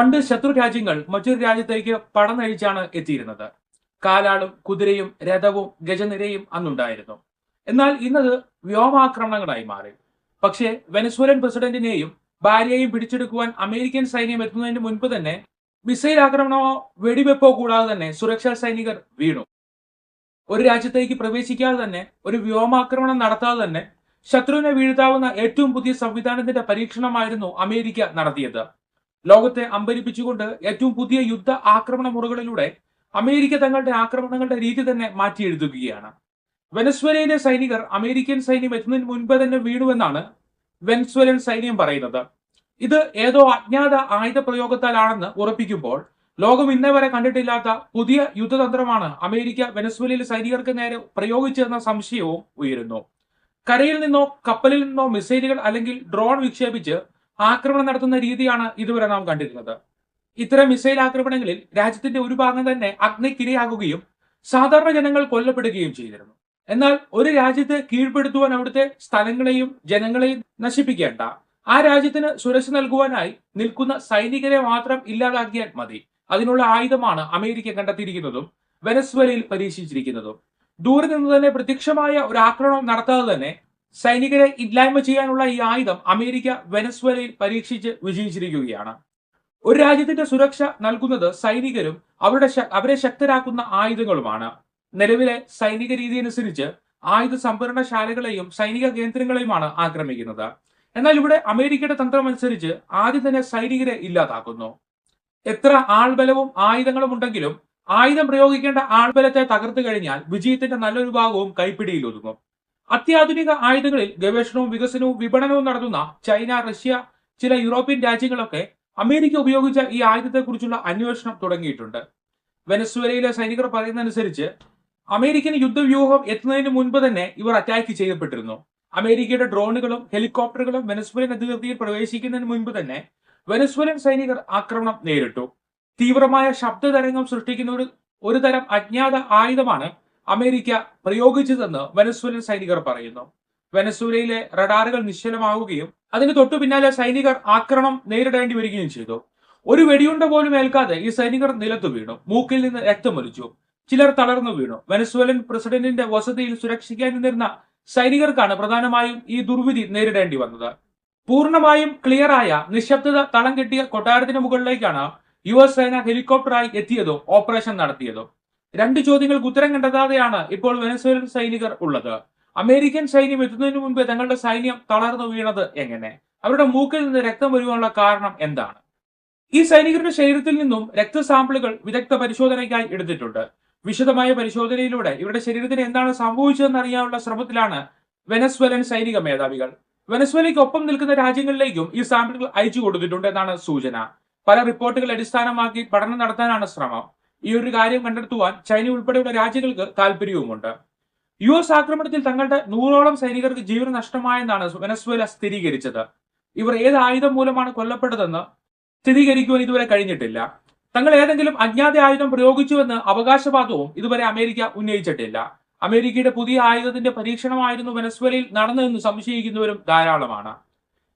പണ്ട് ശത്രു രാജ്യങ്ങൾ മറ്റൊരു രാജ്യത്തേക്ക് പടനയിച്ചാണ് എത്തിയിരുന്നത്. കാലാളും കുതിരയും രഥവും ഗജനിരയും അന്നുണ്ടായിരുന്നു. എന്നാൽ ഇന്നത് വ്യോമാക്രമണങ്ങളായി മാറി. പക്ഷേ വെനസ്വേലൻ പ്രസിഡന്റിനെയും ഭാര്യയെയും പിടിച്ചെടുക്കുവാൻ അമേരിക്കൻ സൈന്യം എത്തുന്നതിന് മുൻപ് തന്നെ മിസൈൽ ആക്രമണമോ വെടിവെപ്പോ കൂടാതെ തന്നെ സുരക്ഷാ സൈനികർ വീണു. ഒരു രാജ്യത്തേക്ക് പ്രവേശിക്കാതെ തന്നെ, ഒരു വ്യോമാക്രമണം നടത്താതെ തന്നെ ശത്രുവിനെ വീഴ്ത്താവുന്ന ഏറ്റവും പുതിയ സംവിധാനത്തിന്റെ പരീക്ഷണമായിരുന്നു അമേരിക്ക നടത്തിയത്. ലോകത്തെ അമ്പരിപ്പിച്ചുകൊണ്ട് ഏറ്റവും പുതിയ യുദ്ധ ആക്രമണ മുറകളിലൂടെ അമേരിക്ക തങ്ങളുടെ ആക്രമണങ്ങളുടെ രീതി തന്നെ മാറ്റിയെഴുതുകയാണ്. വെനസ്വേലയിലെ സൈനികർ അമേരിക്കൻ സൈന്യം എത്തുന്നതിന് മുൻപ് തന്നെ വീണുവെന്നാണ് വെനസ്വേലൻ സൈന്യം പറയുന്നത്. ഇത് ഏതോ അജ്ഞാത ആയുധ പ്രയോഗത്താലാണെന്ന് ഉറപ്പിക്കുമ്പോൾ ലോകം ഇന്നേ വരെ കണ്ടിട്ടില്ലാത്ത പുതിയ യുദ്ധതന്ത്രമാണ് അമേരിക്ക വെനസ്വേലയിലെ സൈനികർക്ക് നേരെ പ്രയോഗിച്ചതെന്ന സംശയവും ഉയരുന്നു. കരയിൽ നിന്നോ കപ്പലിൽ നിന്നോ മിസൈലുകൾ അല്ലെങ്കിൽ ഡ്രോൺ വിക്ഷേപിച്ച് ആക്രമണം നടത്തുന്ന രീതിയാണ് ഇതുവരെ നാം കണ്ടിരുന്നത്. ഇത്തരം മിസൈൽ ആക്രമണങ്ങളിൽ രാജ്യത്തിന്റെ ഒരു ഭാഗം തന്നെ അഗ്നിക്കിരയാകുകയും സാധാരണ ജനങ്ങൾ കൊല്ലപ്പെടുകയും ചെയ്തിരുന്നു. എന്നാൽ ഒരു രാജ്യത്തെ കീഴ്പ്പെടുത്തുവാൻ അവിടുത്തെ സ്ഥലങ്ങളെയും ജനങ്ങളെയും നശിപ്പിക്കേണ്ട, ആ രാജ്യത്തിന് സുരക്ഷ നൽകുവാനായി നിൽക്കുന്ന സൈനികരെ മാത്രം ഇല്ലാതാക്കിയാൽ മതി. അതിനുള്ള ആയുധമാണ് അമേരിക്ക കണ്ടെത്തിയിരിക്കുന്നതും വെനസ്വേലയിൽ പരീക്ഷിച്ചിരിക്കുന്നതും. ദൂരെ നിന്ന് തന്നെ പ്രത്യക്ഷമായ ഒരു ആക്രമണം നടത്താതെ തന്നെ സൈനികരെ ഇല്ലായ്മ ചെയ്യാനുള്ള ഈ ആയുധം അമേരിക്ക വെനസ്വേലയിൽ പരീക്ഷിച്ച് വിജയിച്ചിരിക്കുകയാണ്. ഒരു രാജ്യത്തിന്റെ സുരക്ഷ നൽകുന്നത് സൈനികരും അവരെ ശക്തരാക്കുന്ന ആയുധങ്ങളുമാണ്. നിലവിലെ സൈനിക രീതി അനുസരിച്ച് ആയുധ സംഭരണശാലകളെയും സൈനിക കേന്ദ്രങ്ങളെയുമാണ് ആക്രമിക്കുന്നത്. എന്നാൽ ഇവിടെ അമേരിക്കയുടെ തന്ത്രം അനുസരിച്ച് ആദ്യം തന്നെ സൈനികരെ ഇല്ലാതാക്കുന്നു. എത്ര ആൾബലവും ആയുധങ്ങളും ഉണ്ടെങ്കിലും ആയുധം പ്രയോഗിക്കേണ്ട ആൾബലത്തെ തകർത്തു കഴിഞ്ഞാൽ വിജയത്തിന്റെ നല്ലൊരു ഭാഗവും കൈപ്പിടിയിൽ ഒതുങ്ങും. അത്യാധുനിക ആയുധങ്ങളിൽ ഗവേഷണവും വികസനവും വിപണനവും നടത്തുന്ന ചൈന, റഷ്യ, ചില യൂറോപ്യൻ രാജ്യങ്ങളൊക്കെ അമേരിക്ക ഉപയോഗിച്ച ഈ ആയുധത്തെക്കുറിച്ചുള്ള അന്വേഷണം തുടങ്ങിയിട്ടുണ്ട്. വെനസ്വേലയിലെ സൈനികർ പറയുന്നതനുസരിച്ച് അമേരിക്കൻ യുദ്ധവ്യൂഹം എത്തുന്നതിന് മുൻപ് തന്നെ ഇവർ അറ്റാക്ക് ചെയ്യപ്പെട്ടിരുന്നു. അമേരിക്കയുടെ ഡ്രോണുകളും ഹെലികോപ്റ്ററുകളും വെനസ്വേലൻ അതിർത്തിയിൽ പ്രവേശിക്കുന്നതിന് മുൻപ് തന്നെ വെനസ്വേലൻ സൈനികർ ആക്രമണം നേരിട്ടു. തീവ്രമായ ശബ്ദതരംഗം സൃഷ്ടിക്കുന്ന ഒരു തരം അജ്ഞാത ആയുധമാണ് അമേരിക്ക പ്രയോഗിച്ചതെന്ന് വെനസ്വേലൻ സൈനികർ പറയുന്നു. വെനസ്വേലയിലെ റഡാറുകൾ നിശ്ചലമാവുകയും അതിന് തൊട്ടു പിന്നാലെ സൈനികർ ആക്രമണം നേരിടേണ്ടി വരികയും ചെയ്തു. ഒരു വെടിയുണ്ട പോലും ഏൽക്കാതെ ഈ സൈനികർ നിലത്തു വീണു. മൂക്കിൽ നിന്ന് രക്തമൊലിച്ചു. ചിലർ തളർന്നു വീണു. വെനസ്വേലൻ പ്രസിഡന്റിന്റെ വസതിയിൽ സുരക്ഷിക്കാൻ നിന്നിരുന്ന സൈനികർക്കാണ് പ്രധാനമായും ഈ ദുർവിധി നേരിടേണ്ടി വന്നത്. പൂർണ്ണമായും ക്ലിയറായ നിശബ്ദത തളം കെട്ടിയ കൊട്ടാരത്തിന് മുകളിലേക്കാണ് US സേന ഹെലികോപ്റ്ററായി എത്തിയതും ഓപ്പറേഷൻ നടത്തിയതും. രണ്ട് ചോദ്യങ്ങൾക്ക് ഉത്തരം കണ്ടെത്താതെയാണ് ഇപ്പോൾ വെനസ്വേലൻ സൈനികർ ഉള്ളത്. അമേരിക്കൻ സൈന്യം എത്തുന്നതിന് മുൻപ് തങ്ങളുടെ സൈന്യം തളർന്നു വീണത് എങ്ങനെ? അവരുടെ മൂക്കിൽ നിന്ന് രക്തം വരുവാനുള്ള കാരണം എന്താണ്? ഈ സൈനികരുടെ ശരീരത്തിൽ നിന്നും രക്തസാമ്പിളുകൾ വിദഗ്ധ പരിശോധനയ്ക്കായി എടുത്തിട്ടുണ്ട്. വിശദമായ പരിശോധനയിലൂടെ ഇവരുടെ ശരീരത്തിന് എന്താണ് സംഭവിച്ചതെന്ന് അറിയാനുള്ള ശ്രമത്തിലാണ് വെനസ്വേലൻ സൈനിക മേധാവികൾ. വെനസ്വേലയ്ക്ക് ഒപ്പം നിൽക്കുന്ന രാജ്യങ്ങളിലേക്കും ഈ സാമ്പിളുകൾ അയച്ചു കൊടുത്തിട്ടുണ്ട് എന്നാണ് സൂചന. പല റിപ്പോർട്ടുകൾ അടിസ്ഥാനമാക്കി പഠനം നടത്താനാണ് ശ്രമം. ഈ ഒരു കാര്യം കണ്ടെത്തുവാൻ ചൈന ഉൾപ്പെടെയുള്ള രാജ്യങ്ങൾക്ക് താല്പര്യവുമുണ്ട്. US ആക്രമണത്തിൽ തങ്ങളുടെ 100ഓളം സൈനികർക്ക് ജീവൻ നഷ്ടമായെന്നാണ് വെനസ്വേല സ്ഥിരീകരിച്ചത്. ഇവർ ഏത് ആയുധം മൂലമാണ് കൊല്ലപ്പെട്ടതെന്ന് സ്ഥിരീകരിക്കുവാൻ ഇതുവരെ കഴിഞ്ഞിട്ടില്ല. തങ്ങൾ ഏതെങ്കിലും അജ്ഞാത ആയുധം പ്രയോഗിച്ചുവെന്ന് അവകാശവാദവും ഇതുവരെ അമേരിക്ക ഉന്നയിച്ചിട്ടില്ല. അമേരിക്കയുടെ പുതിയ ആയുധത്തിന്റെ പരീക്ഷണമായിരുന്നു വെനസ്വേലയിൽ നടന്നതെന്ന് സംശയിക്കുന്നവരും ധാരാളമാണ്.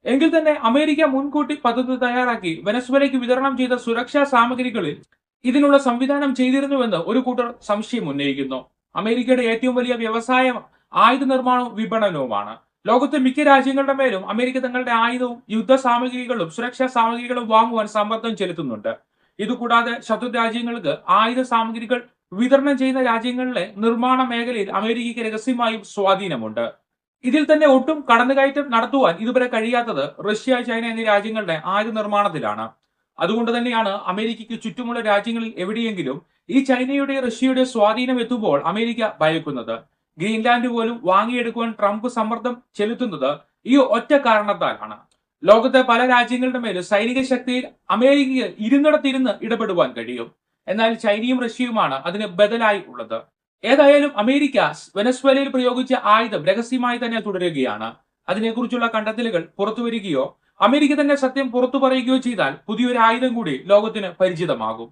എങ്കിൽ തന്നെ അമേരിക്ക മുൻകൂട്ടി പദ്ധതി തയ്യാറാക്കി വെനസ്വേലയ്ക്ക് വിതരണം ചെയ്ത സുരക്ഷാ സാമഗ്രികളിൽ ഇതിനുള്ള സംവിധാനം ചെയ്തിരുന്നുവെന്ന് ഒരു കൂട്ടർ സംശയം ഉന്നയിക്കുന്നു. അമേരിക്കയുടെ ഏറ്റവും വലിയ വ്യവസായം ആയുധ നിർമ്മാണവും വിപണനവുമാണ്. ലോകത്തെ മിക്ക രാജ്യങ്ങളുടെ മേലും അമേരിക്ക തങ്ങളുടെ ആയുധവും യുദ്ധ സാമഗ്രികളും സുരക്ഷാ സാമഗ്രികളും വാങ്ങുവാൻ സമ്മർദ്ദം ചെലുത്തുന്നുണ്ട്. ഇതുകൂടാതെ ശത്രു രാജ്യങ്ങൾക്ക് ആയുധ സാമഗ്രികൾ വിതരണം ചെയ്യുന്ന രാജ്യങ്ങളിലെ നിർമ്മാണ മേഖലയിൽ അമേരിക്കയ്ക്ക് രഹസ്യമായും സ്വാധീനമുണ്ട്. ഇതിൽ തന്നെ ഒട്ടും കടന്നുകയറ്റം നടത്തുവാൻ ഇതുവരെ കഴിയാത്തത് റഷ്യ, ചൈന എന്നീ രാജ്യങ്ങളുടെ ആയുധ നിർമ്മാണത്തിലാണ്. അതുകൊണ്ട് തന്നെയാണ് അമേരിക്കയ്ക്ക് ചുറ്റുമുള്ള രാജ്യങ്ങളിൽ എവിടെയെങ്കിലും ഈ ചൈനയുടെ റഷ്യയുടെ സ്വാധീനം എത്തുമ്പോൾ അമേരിക്ക ഭയക്കുന്നത്. ഗ്രീൻലാൻഡ് പോലും വാങ്ങിയെടുക്കുവാൻ ട്രംപ് സമ്മർദ്ദം ചെലുത്തുന്നത് ഈ ഒറ്റ കാരണത്താലാണ്. ലോകത്തെ പല രാജ്യങ്ങളുടെ മേൽ സൈനിക ശക്തിയിൽ അമേരിക്കയ്ക്ക് ഇരുന്നിടത്തിരുന്ന് ഇടപെടുവാൻ കഴിയും. എന്നാൽ ചൈനയും റഷ്യയുമാണ് അതിന് ബദലായി ഉള്ളത്. ഏതായാലും അമേരിക്ക വെനസ്വേലയിൽ പ്രയോഗിച്ച ആയുധം രഹസ്യമായി തന്നെ തുടരുകയാണ്. അതിനെക്കുറിച്ചുള്ള കണ്ടെത്തലുകൾ പുറത്തുവരികയോ അമേരിക്ക തന്നെ സത്യം പുറത്തു പറയുകയോ ചെയ്താൽ പുതിയൊരു ആയുധം കൂടി ലോകത്തിന് പരിചിതമാകും.